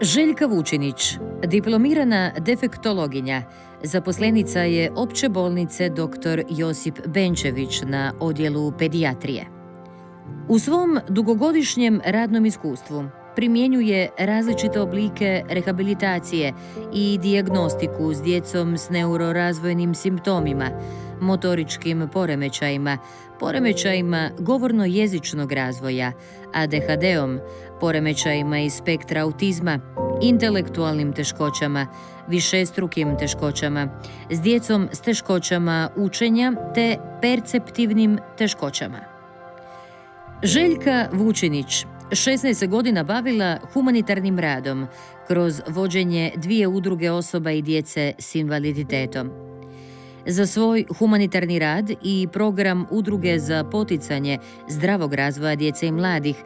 Željka Vučinić, diplomirana defektologinja, zaposlenica je Opće bolnice dr. Josip Benčević na odjelu pedijatrije. U svom dugogodišnjem radnom iskustvu primjenjuje različite oblike rehabilitacije i dijagnostiku s djecom s neurorazvojnim simptomima, motoričkim poremećajima, poremećajima govorno-jezičnog razvoja, ADHD-om, poremećajima iz spektra autizma, intelektualnim teškoćama, višestrukim teškoćama, s djecom s teškoćama učenja te perceptivnim teškoćama. Željka Vučinić 16 se godina bavila humanitarnim radom kroz vođenje 2 udruge osoba i djece s invaliditetom. Za svoj humanitarni rad i program Udruge za poticanje zdravog razvoja djece i mladih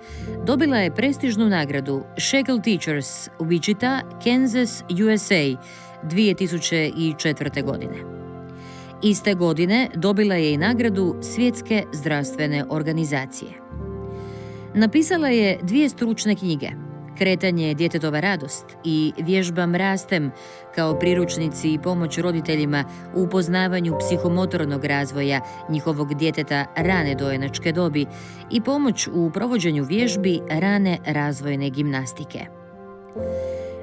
dobila je prestižnu nagradu Shackle Teachers Wichita, Kansas, USA 2004. godine. Iste godine dobila je i nagradu Svjetske zdravstvene organizacije. Napisala je 2 stručne knjige, Kretanje djetetova radost i Vježbam rastem, kao priručnici i pomoć roditeljima u upoznavanju psihomotornog razvoja njihovog djeteta rane dojenačke dobi i pomoć u provođenju vježbi rane razvojne gimnastike.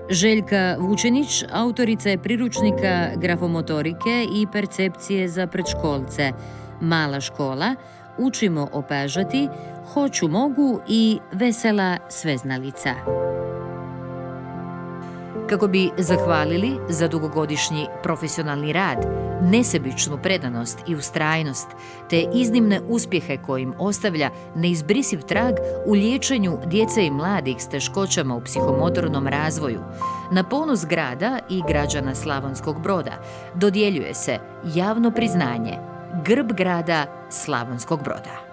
Željka Vučinić autorica je priručnika grafomotorike i percepcije za predškolce, Mala škola, Učimo opažati, Hoću mogu i Vesela sveznalica. Kako bi zahvalili za dugogodišnji profesionalni rad, nesebičnu predanost i ustrajnost, te iznimne uspjehe kojim ostavlja neizbrisiv trag u liječenju djece i mladih s teškoćama u psihomotornom razvoju, na ponos grada i građana Slavonskog Broda dodjeljuje se javno priznanje Grb grada Slavonskog Broda.